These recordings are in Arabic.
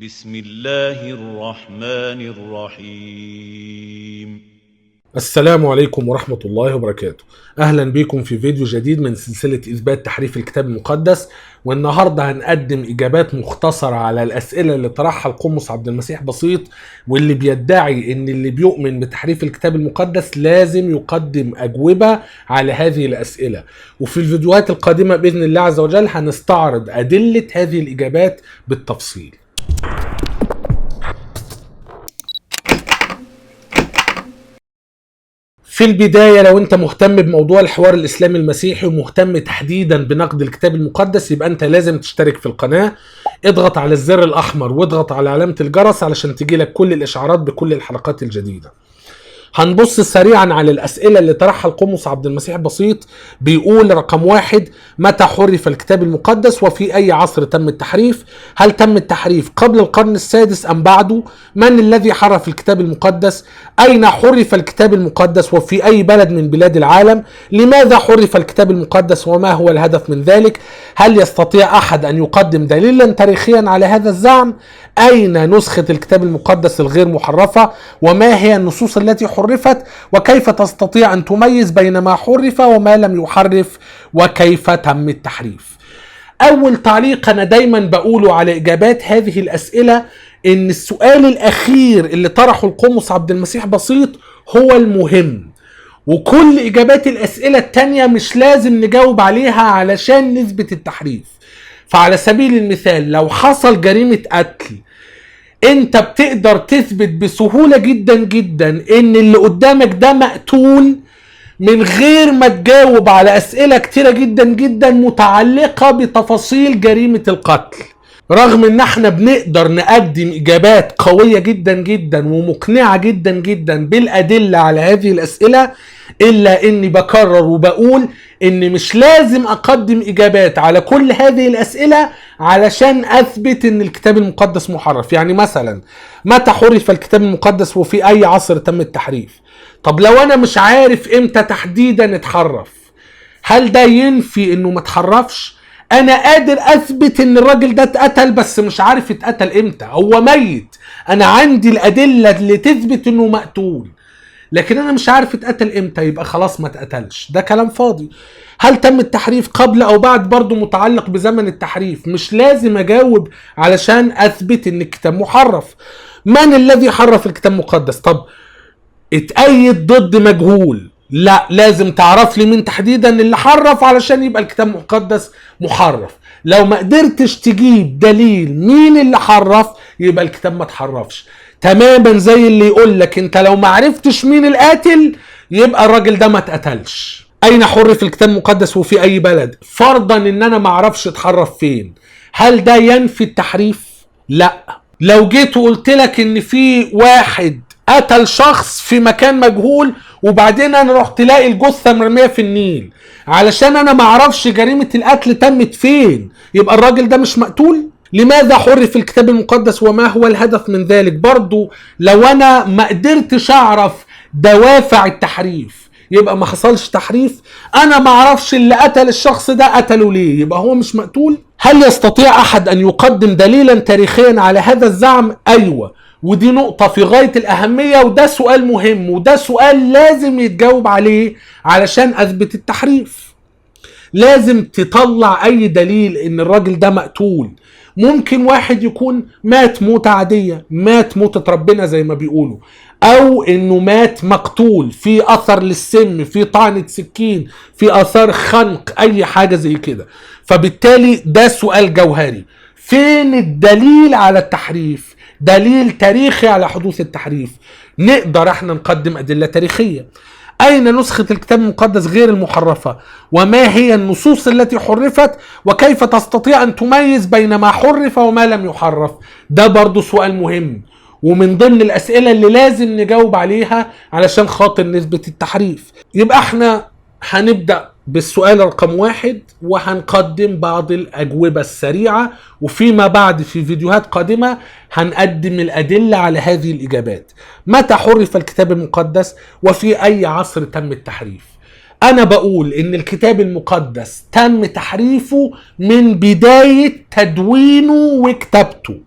بسم الله الرحمن الرحيم. السلام عليكم ورحمة الله وبركاته. أهلا بكم في فيديو جديد من سلسلة إثبات تحريف الكتاب المقدس، والنهاردة هنقدم إجابات مختصرة على الأسئلة اللي طرحها القمص عبد المسيح بسيط، واللي بيدعي إن اللي بيؤمن بتحريف الكتاب المقدس لازم يقدم أجوبة على هذه الأسئلة. وفي الفيديوهات القادمة بإذن الله عز وجل هنستعرض أدلة هذه الإجابات بالتفصيل. في البداية، لو انت مهتم بموضوع الحوار الاسلامي المسيحي ومهتم تحديدا بنقد الكتاب المقدس، يبقى انت لازم تشترك في القناة. اضغط على الزر الاحمر واضغط على علامة الجرس علشان تجيلك كل الاشعارات بكل الحلقات الجديدة. هنبص سريعا على الأسئلة اللي طرحها القمص عبد المسيح بسيط. بيقول رقم 1: متى حرف الكتاب المقدس وفي أي عصر تم التحريف؟ هل تم التحريف قبل القرن السادس أم بعده؟ من الذي حرف الكتاب المقدس؟ أين حرف الكتاب المقدس وفي أي بلد من بلاد العالم؟ لماذا حرف الكتاب المقدس وما هو الهدف من ذلك؟ هل يستطيع أحد أن يقدم دليلا تاريخيا على هذا الزعم؟ أين نسخة الكتاب المقدس الغير محرفة؟ وما هي النصوص التي حرفت؟ وكيف تستطيع أن تميز بين ما حرف وما لم يحرف؟ وكيف تم التحريف؟ أول تعليق أنا دايما بقوله على إجابات هذه الأسئلة إن السؤال الأخير اللي طرحه القمص عبد المسيح بسيط هو المهم، وكل إجابات الأسئلة التانية مش لازم نجاوب عليها علشان نثبت التحريف. فعلى سبيل المثال، لو حصل جريمة قتل، انت بتقدر تثبت بسهولة جدا جدا ان اللي قدامك ده مقتول من غير ما تجاوب على اسئلة كتيرة جدا جدا متعلقة بتفاصيل جريمة القتل. رغم ان احنا بنقدر نقدم اجابات قوية جدا جدا ومقنعة جدا جدا بالادلة على هذه الاسئلة، الا اني بكرر وبقول ان مش لازم اقدم اجابات على كل هذه الاسئلة علشان اثبت ان الكتاب المقدس محرف. يعني مثلا، متى حرف الكتاب المقدس وفي اي عصر تم التحريف؟ طب لو انا مش عارف امتى تحديدا اتحرف، هل ده ينفي انه ما اتحرفش؟ انا قادر اثبت ان الراجل ده اتقتل بس مش عارف اتقتل امتى، هو ميت، انا عندي الادلة اللي تثبت انه مقتول لكن انا مش عارف اتقتل امتى، يبقى خلاص ما اتقتلش. ده كلام فاضي. هل تم التحريف قبل او بعد؟ برضو متعلق بزمن التحريف، مش لازم اجاوب علشان اثبت ان الكتاب محرف. من الذي حرف الكتاب المقدس؟ طب اتأيد ضد مجهول، لا، لازم تعرف لي مين تحديدا اللي حرف علشان يبقى الكتاب المقدس محرف. لو ما قدرتش تجيب دليل مين اللي حرف يبقى الكتاب ما تحرفش. تماما زي اللي يقول لك انت لو ما عرفتش مين القاتل يبقى الراجل ده ما اتقتلش. اين حرف الكتاب المقدس وفي اي بلد؟ فرضا ان انا ما اعرفش اتحرف فين، هل ده ينفي التحريف؟ لا. لو جيت وقلت لك ان في واحد قتل شخص في مكان مجهول وبعدين انا رحت لاقي الجثة مرمية في النيل، علشان انا ما اعرفش جريمة القتل تمت فين، يبقى الراجل ده مش مقتول؟ لماذا حرف الكتاب المقدس وما هو الهدف من ذلك؟ برضو لو انا ما قدرتش اعرف دوافع التحريف يبقى ما حصلش تحريف. انا ما اعرفش اللي قتل الشخص ده قتله ليه، يبقى هو مش مقتول. هل يستطيع احد ان يقدم دليلا تاريخيا على هذا الزعم؟ ايوه، ودي نقطة في غاية الأهمية، وده سؤال مهم، وده سؤال لازم يتجاوب عليه علشان أثبت التحريف. لازم تطلع أي دليل إن الراجل ده مقتول. ممكن واحد يكون مات موتة عادية، مات موتة ربنا زي ما بيقولوا، أو إنه مات مقتول في أثر للسم، في طعنة سكين، في أثار خنق، أي حاجة زي كده. فبالتالي ده سؤال جوهري، فين الدليل على التحريف؟ دليل تاريخي على حدوث التحريف. نقدر احنا نقدم أدلة تاريخية. أين نسخة الكتاب المقدس غير المحرفة؟ وما هي النصوص التي حرفت؟ وكيف تستطيع أن تميز بين ما حرف وما لم يحرف؟ ده برضو سؤال مهم، ومن ضمن الأسئلة اللي لازم نجاوب عليها علشان خاطر نثبت التحريف. يبقى احنا هنبدأ بالسؤال رقم 1 وهنقدم بعض الأجوبة السريعة، وفيما بعد في فيديوهات قادمة هنقدم الأدلة على هذه الإجابات. متى حرف الكتاب المقدس وفي أي عصر تم التحريف؟ أنا بقول إن الكتاب المقدس تم تحريفه من بداية تدوينه وكتابته،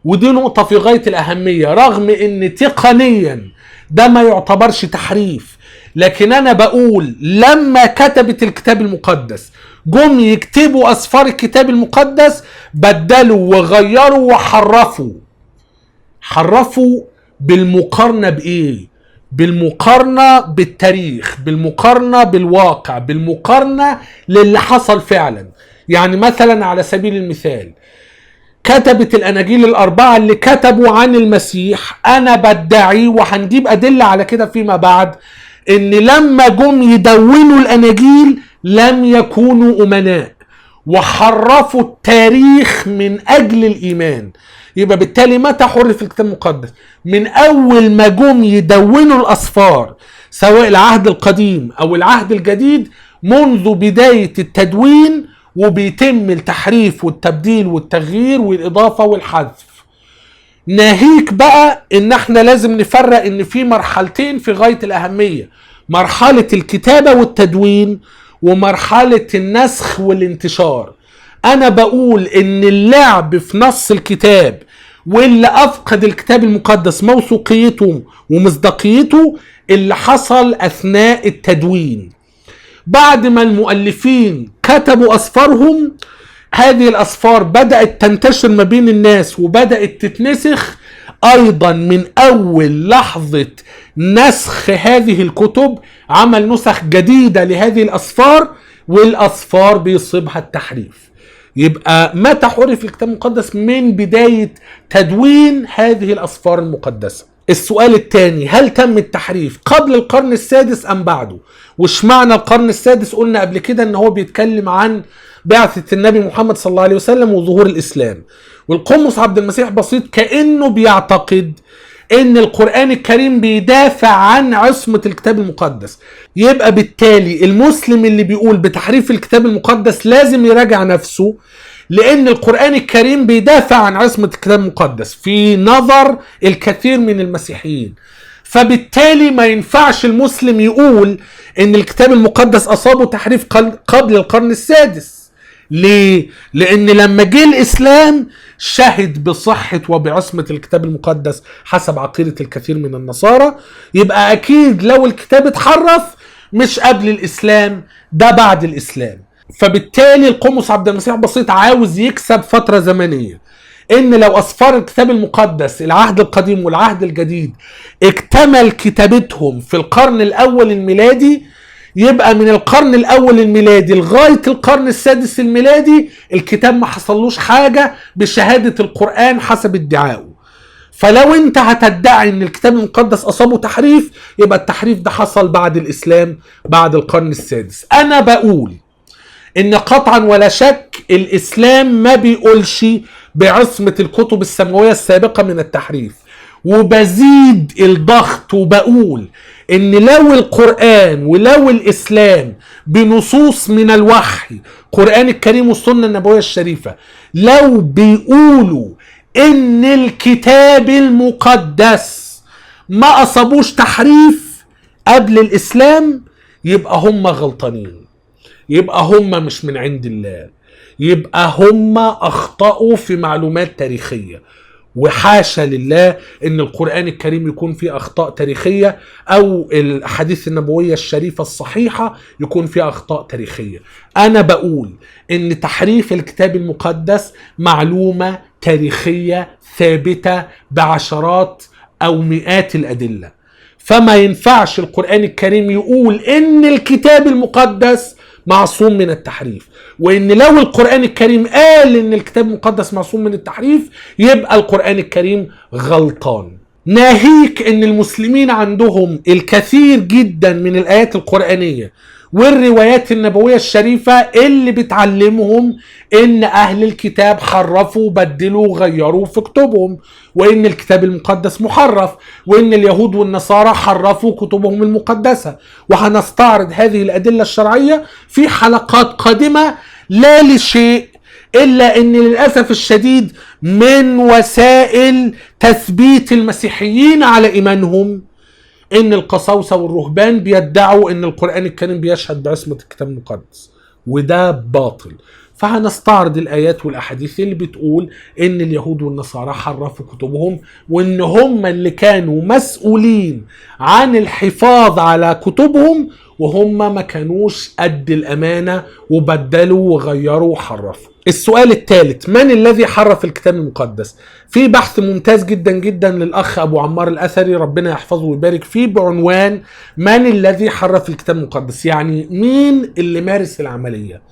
ودي نقطة في غاية الأهمية، رغم ان تقنيا ده ما يعتبرش تحريف، لكن انا بقول لما كتبت الكتاب المقدس جم يكتبوا اسفار الكتاب المقدس بدلوا وغيروا وحرفوا. حرفوا بالمقارنة بايه؟ بالمقارنة بالتاريخ، بالمقارنة بالواقع، بالمقارنة للي حصل فعلا. يعني مثلا على سبيل المثال كتبت الاناجيل الاربعة اللي كتبوا عن المسيح، انا بدعي وهنجيب ادلة على كده فيما بعد ان لما جم يدونوا الاناجيل لم يكونوا امناء وحرفوا التاريخ من اجل الايمان. يبقى بالتالي متى حرف الكتاب المقدس؟ من اول ما جم يدونوا الاسفار سواء العهد القديم او العهد الجديد، منذ بداية التدوين وبيتم التحريف والتبديل والتغيير والاضافة والحذف. ناهيك بقى ان احنا لازم نفرق ان في مرحلتين في غاية الاهمية، مرحلة الكتابة والتدوين ومرحلة النسخ والانتشار. انا بقول ان اللعب في نص الكتاب واللي افقد الكتاب المقدس موثوقيته ومصداقيته اللي حصل اثناء التدوين. بعد ما المؤلفين كتبوا اسفارهم، هذه الاسفار بدأت تنتشر ما بين الناس وبدأت تتنسخ ايضا. من اول لحظة نسخ هذه الكتب عمل نسخ جديدة لهذه الاسفار، والاسفار بيصيبها التحريف. يبقى متى حرف الكتاب المقدس؟ من بداية تدوين هذه الاسفار المقدسة. السؤال الثاني، هل تم التحريف قبل القرن السادس ام بعده؟ وش معنى القرن السادس؟ قلنا قبل كده ان هو بيتكلم عن بعثة النبي محمد صلى الله عليه وسلم وظهور الاسلام. والقمص عبد المسيح بسيط كأنه بيعتقد ان القرآن الكريم بيدافع عن عصمة الكتاب المقدس. يبقى بالتالي المسلم اللي بيقول بتحريف الكتاب المقدس لازم يراجع نفسه، لان القرآن الكريم بيدافع عن عصمة الكتاب المقدس في نظر الكثير من المسيحيين. فبالتالي ما ينفعش المسلم يقول ان الكتاب المقدس اصابه تحريف قبل القرن السادس. ليه؟ لان لما جه الاسلام شهد بصحة وبعصمة الكتاب المقدس حسب عقيدة الكثير من النصارى. يبقى اكيد لو الكتاب اتحرف مش قبل الاسلام، ده بعد الاسلام. فبالتالي القمص عبد المسيح بسيط عاوز يكسب فترة زمنية، ان لو اسفار الكتاب المقدس العهد القديم والعهد الجديد اكتمل كتابتهم في القرن الاول الميلادي، يبقى من القرن الاول الميلادي لغاية القرن السادس الميلادي الكتاب ما حصلوش حاجة بشهادة القرآن حسب ادعائه. فلو انت هتدعي ان الكتاب المقدس اصابه تحريف، يبقى التحريف ده حصل بعد الاسلام، بعد القرن السادس. انا بقول ان قطعا ولا شك الاسلام ما بيقولش بعصمة الكتب السماوية السابقة من التحريف، وبزيد الضغط وبقول ان لو القرآن ولو الاسلام بنصوص من الوحي قرآن الكريم والسنة النبوية الشريفة لو بيقولوا ان الكتاب المقدس ما اصابوش تحريف قبل الاسلام، يبقى هم غلطانين، يبقى هم مش من عند الله، يبقى هم اخطأوا في معلومات تاريخية. وحاشا لله ان القرآن الكريم يكون فيه اخطاء تاريخية او الاحاديث النبوية الشريفة الصحيحة يكون فيها اخطاء تاريخية. انا بقول ان تحريف الكتاب المقدس معلومة تاريخية ثابتة بعشرات او مئات الادلة. فما ينفعش القرآن الكريم يقول ان الكتاب المقدس معصوم من التحريف، وان لو القرآن الكريم قال ان الكتاب المقدس معصوم من التحريف يبقى القرآن الكريم غلطان. ناهيك ان المسلمين عندهم الكثير جدا من الآيات القرآنية والروايات النبوية الشريفة اللي بتعلمهم ان اهل الكتاب حرفوا بدلوا غيروا في كتبهم، وان الكتاب المقدس محرف، وان اليهود والنصارى حرفوا كتبهم المقدسة. وهنستعرض هذه الادلة الشرعية في حلقات قادمة، لا لشيء الا ان للأسف الشديد من وسائل تثبيت المسيحيين على ايمانهم ان القساوسة والرهبان بيدعوا ان القرآن الكريم بيشهد بعصمة الكتاب المقدس، وده باطل. فهنستعرض الآيات والأحاديث اللي بتقول إن اليهود والنصارى حرفوا كتبهم، وإن هم اللي كانوا مسؤولين عن الحفاظ على كتبهم، وهم ما كانوش قد الأمانة وبدلوا وغيروا وحرفوا. السؤال الثالث: من الذي حرف الكتاب المقدس؟ في بحث ممتاز جدا جدا للأخ أبو عمار الأثري ربنا يحفظه ويبارك فيه بعنوان من الذي حرف الكتاب المقدس، يعني مين اللي مارس العملية.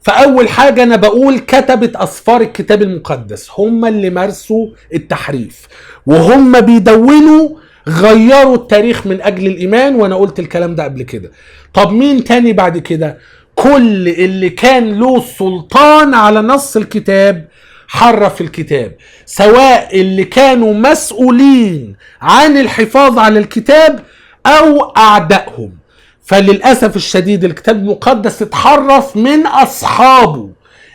فأول حاجة أنا بقول كتبة أسفار الكتاب المقدس هم اللي مارسوا التحريف، وهم بيدونوا غيروا التاريخ من أجل الإيمان، وأنا قلت الكلام ده قبل كده. طب مين تاني بعد كده؟ كل اللي كان له سلطان على نص الكتاب حرف الكتاب، سواء اللي كانوا مسؤولين عن الحفاظ على الكتاب أو أعدائهم. فللأسف الشديد الكتاب المقدس اتحرف من أصحابه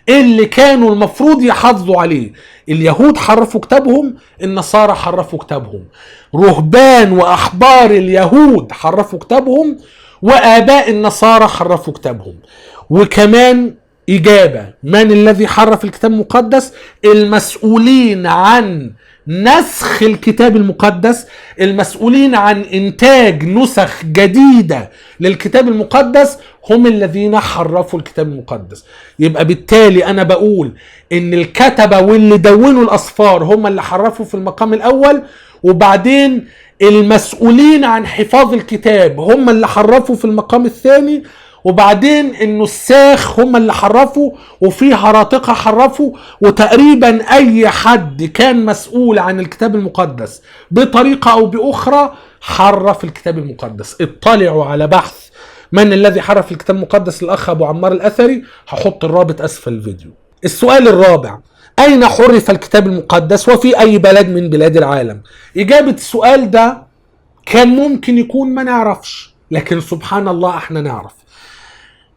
اللي كانوا المفروض يحافظوا عليه. اليهود حرفوا كتابهم، النصارى حرفوا كتابهم، رهبان وأحبار اليهود حرفوا كتابهم، وآباء النصارى حرفوا كتابهم. وكمان إجابة: من الذي حرف الكتاب المقدس؟ المسؤولين عن نسخ الكتاب المقدس، المسؤولين عن إنتاج نسخ جديدة للكتاب المقدس هم الذين حرفوا الكتاب المقدس. يبقى بالتالي أنا بقول إن الكتبة واللي دونوا الأسفار هم اللي حرفوا في المقام الأول، وبعدين المسؤولين عن حفاظ الكتاب هم اللي حرفوا في المقام الثاني، وبعدين النساخ هم اللي حرفوا، وفي هراطقة حرفوا، وتقريبا اي حد كان مسؤول عن الكتاب المقدس بطريقة او باخرى حرف الكتاب المقدس. اطلعوا على بحث من الذي حرف الكتاب المقدس للأخ أبو عمار الأثري، هحط الرابط اسفل الفيديو. السؤال الرابع: اين حرف الكتاب المقدس وفي اي بلد من بلاد العالم؟ اجابة السؤال ده كان ممكن يكون ما نعرفش، لكن سبحان الله احنا نعرف.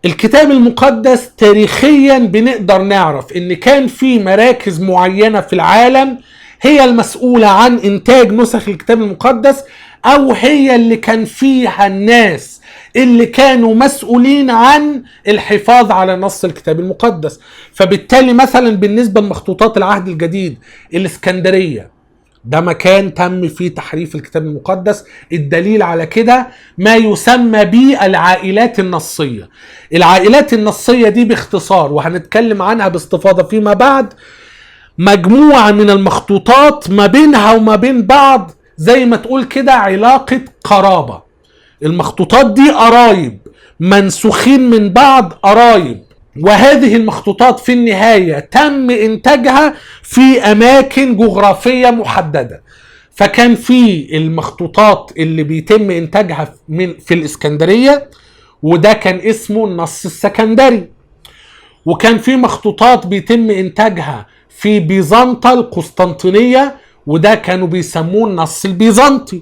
الكتاب المقدس تاريخيا بنقدر نعرف ان كان في مراكز معينة في العالم هي المسؤولة عن انتاج نسخ الكتاب المقدس، او هي اللي كان فيها الناس اللي كانوا مسؤولين عن الحفاظ على نص الكتاب المقدس. فبالتالي مثلا بالنسبة لمخطوطات العهد الجديد، الاسكندرية ده مكان تم فيه تحريف الكتاب المقدس. الدليل على كده ما يسمى بالعائلات النصية. العائلات النصية دي باختصار، وهنتكلم عنها باستفاضة فيما بعد، مجموعة من المخطوطات ما بينها وما بين بعض زي ما تقول كده علاقة قرابة. المخطوطات دي قرايب منسوخين من بعض، قرايب. وهذه المخطوطات في النهاية تم إنتاجها في أماكن جغرافية محددة. فكان في المخطوطات اللي بيتم إنتاجها في الإسكندرية، وده كان اسمه النص السكندري. وكان في مخطوطات بيتم إنتاجها في بيزنطة القسطنطينية، وده كانوا بيسموه النص البيزنطي.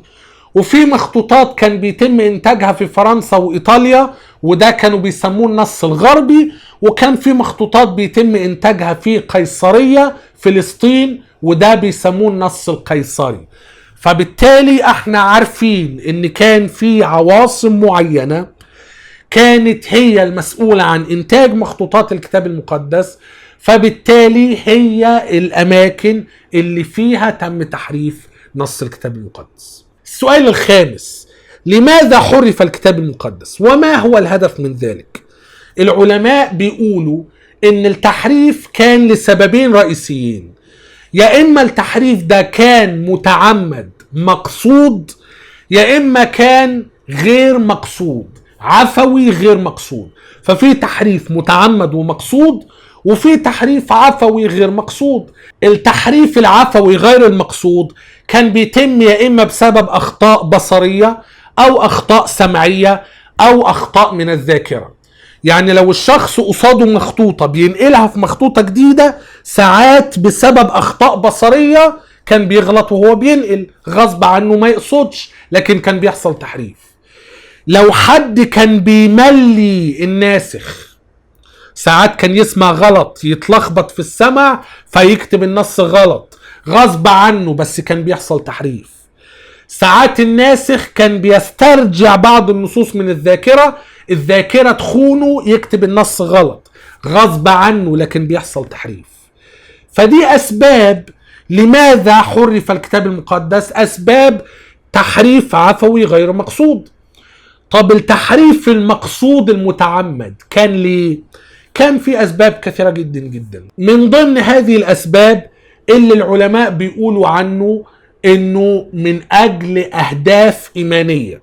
وفي مخطوطات كان بيتم إنتاجها في فرنسا وإيطاليا، وده كانوا بيسموه النص الغربي. وكان في مخطوطات بيتم إنتاجها في قيصرية فلسطين، وده بيسموه النص القيصري. فبالتالي احنا عارفين ان كان في عواصم معينة كانت هي المسؤولة عن إنتاج مخطوطات الكتاب المقدس، فبالتالي هي الأماكن اللي فيها تم تحريف نص الكتاب المقدس. السؤال الخامس: لماذا حرف الكتاب المقدس وما هو الهدف من ذلك؟ العلماء بيقولوا ان التحريف كان لسببين رئيسيين. يا اما التحريف ده كان متعمد مقصود، يا اما كان غير مقصود عفوي غير مقصود. ففي تحريف متعمد ومقصود، وفي تحريف عفوي غير مقصود. التحريف العفوي غير المقصود كان بيتم يا إما بسبب أخطاء بصرية أو أخطاء سمعية أو أخطاء من الذاكرة. يعني لو الشخص قصاده مخطوطة بينقلها في مخطوطة جديدة، ساعات بسبب أخطاء بصرية كان بيغلط وهو بينقل غصب عنه ما يقصدش، لكن كان بيحصل تحريف. لو حد كان بيملي الناسخ، ساعات كان يسمع غلط يتلخبط في السمع فيكتب النص غلط غصب عنه، بس كان بيحصل تحريف. ساعات الناسخ كان بيسترجع بعض النصوص من الذاكرة تخونه يكتب النص غلط غصب عنه لكن بيحصل تحريف. فدي أسباب لماذا حرف الكتاب المقدس، أسباب تحريف عفوي غير مقصود. طب التحريف المقصود المتعمد كان ليه؟ كان في أسباب كثيرة جدا جدا. من ضمن هذه الأسباب اللي العلماء بيقولوا عنه إنه من أجل أهداف إيمانية.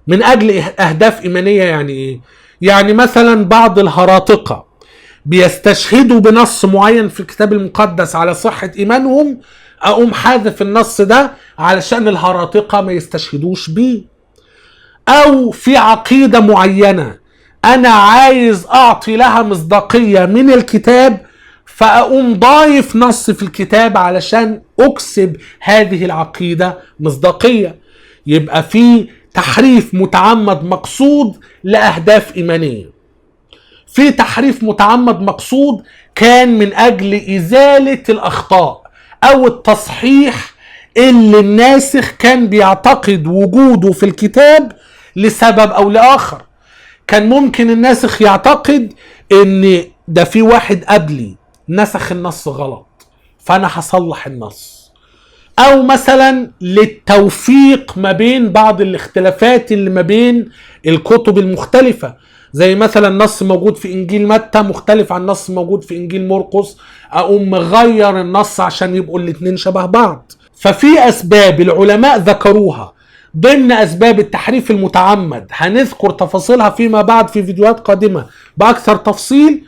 من أجل أهداف إيمانية يعني إيه؟ يعني مثلا بعض الهراطقة بيستشهدوا بنص معين في الكتاب المقدس على صحة إيمانهم، أقوم حاذف النص ده علشان الهراطقة ما يستشهدوش بيه. أو في عقيدة معينة أنا عايز أعطي لها مصداقية من الكتاب، فأقوم ضايف نص في الكتاب علشان أكسب هذه العقيدة مصداقية. يبقى في تحريف متعمد مقصود لأهداف إيمانية. في تحريف متعمد مقصود كان من أجل إزالة الأخطاء أو التصحيح اللي الناسخ كان بيعتقد وجوده في الكتاب لسبب أو لآخر. كان ممكن الناسخ يعتقد إن ده في واحد قبلي نسخ النص غلط فأنا هصلح النص، أو مثلا للتوفيق ما بين بعض الاختلافات اللي ما بين الكتب المختلفة، زي مثلا نص موجود في إنجيل متى مختلف عن نص موجود في إنجيل مرقس، أقوم مغير النص عشان يبقوا الاتنين شبه بعض. ففي أسباب العلماء ذكروها ضمن أسباب التحريف المتعمد، هنذكر تفاصيلها فيما بعد في فيديوهات قادمة بأكثر تفصيل،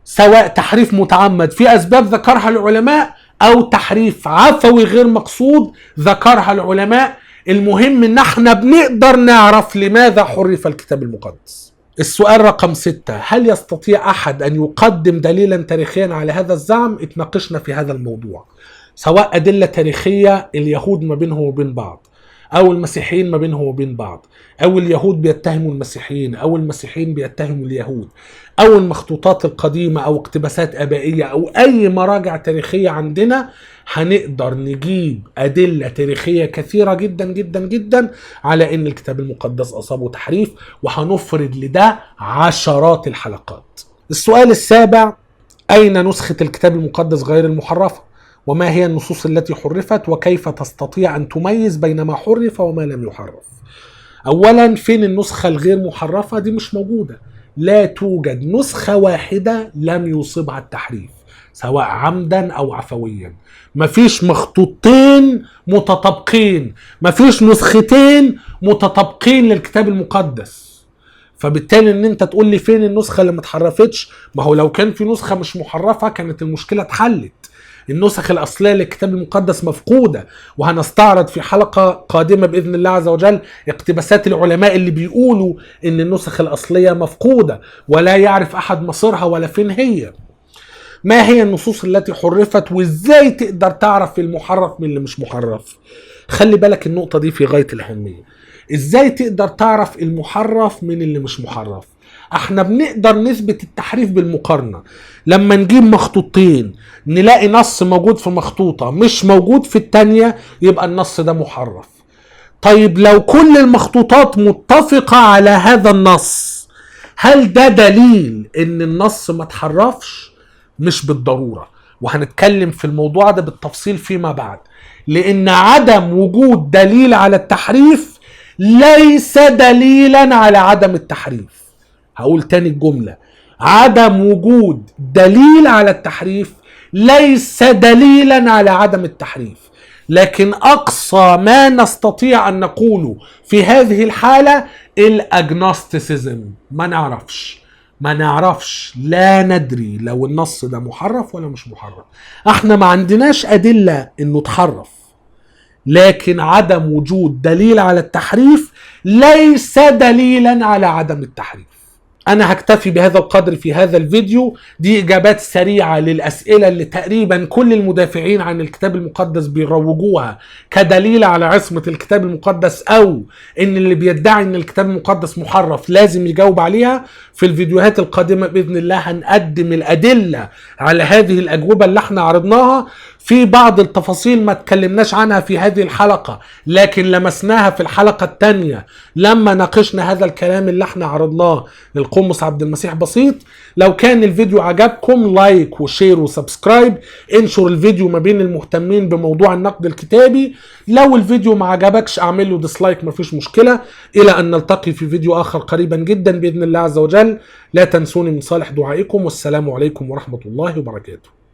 سواء تحريف متعمد في أسباب ذكرها العلماء أو تحريف عفوي غير مقصود ذكرها العلماء. المهم إن احنا بنقدر نعرف لماذا حرف الكتاب المقدس. السؤال رقم 6، هل يستطيع أحد أن يقدم دليلا تاريخيا على هذا الزعم؟ اتناقشنا في هذا الموضوع، سواء أدلة تاريخية اليهود ما بينهم وبين بعض، أو المسيحيين ما بينهم وبين بعض، أو اليهود بيتهموا المسيحيين، أو المسيحيين بيتهموا اليهود، أو المخطوطات القديمة، أو اقتباسات آبائية، أو أي مراجع تاريخية عندنا. هنقدر نجيب أدلة تاريخية كثيرة جدا جدا جدا على أن الكتاب المقدس أصابه تحريف، وهنفرد لده عشرات الحلقات. السؤال السابع، أين نسخة الكتاب المقدس غير المحرفة؟ وما هي النصوص التي حرفت؟ وكيف تستطيع أن تميز بين ما حرف وما لم يحرف؟ أولا، فين النسخة الغير محرفة؟ دي مش موجودة. لا توجد نسخة واحدة لم يصيبها التحريف سواء عمدا أو عفويا. مفيش مخطوطتين متطابقين، مفيش نسختين متطابقين للكتاب المقدس. فبالتالي ان انت تقول لي فين النسخة اللي ما اتحرفتش، ما هو لو كان في نسخة مش محرفة كانت المشكلة اتحلت. النسخ الأصلية للكتاب المقدس مفقودة، وهنستعرض في حلقة قادمة بإذن الله عز وجل اقتباسات العلماء اللي بيقولوا إن النسخ الأصلية مفقودة ولا يعرف أحد مصيرها ولا فين هي. ما هي النصوص التي حرفت، وإزاي تقدر تعرف المحرف من اللي مش محرف؟ خلي بالك النقطة دي في غاية الأهمية. إزاي تقدر تعرف المحرف من اللي مش محرف؟ احنا بنقدر نثبت التحريف بالمقارنة. لما نجيب مخطوطين نلاقي نص موجود في مخطوطة مش موجود في التانية، يبقى النص ده محرف. طيب لو كل المخطوطات متفقة على هذا النص، هل ده دليل ان النص ما تحرفش؟ مش بالضرورة، وهنتكلم في الموضوع ده بالتفصيل فيما بعد. لان عدم وجود دليل على التحريف ليس دليلا على عدم التحريف. هقول تاني الجملة، عدم وجود دليل على التحريف ليس دليلا على عدم التحريف. لكن أقصى ما نستطيع أن نقوله في هذه الحالة الأجنوستيسيزم، ما نعرفش، لا ندري لو النص ده محرف ولا مش محرف. احنا ما عندناش أدلة انه تحرف، لكن عدم وجود دليل على التحريف ليس دليلا على عدم التحريف. أنا هكتفي بهذا القدر في هذا الفيديو. دي إجابات سريعة للأسئلة اللي تقريبا كل المدافعين عن الكتاب المقدس بيروجوها كدليل على عصمة الكتاب المقدس، أو إن اللي بيدعي إن الكتاب المقدس محرف لازم يجاوب عليها. في الفيديوهات القادمة بإذن الله هنقدم الأدلة على هذه الأجوبة اللي احنا عرضناها في بعض التفاصيل ما تكلمناش عنها في هذه الحلقة، لكن لمسناها في الحلقة الثانية لما ناقشنا هذا الكلام اللي احنا عرضناه للقمص عبد المسيح بسيط. لو كان الفيديو عجبكم لايك وشير وسبسكرايب، انشر الفيديو ما بين المهتمين بموضوع النقد الكتابي. لو الفيديو ما عجبكش اعمل له ديسلايك، مفيش مشكلة. الى ان نلتقي في فيديو اخر قريبا جدا باذن الله عز وجل. لا تنسوني من صالح دعائكم، والسلام عليكم ورحمة الله وبركاته.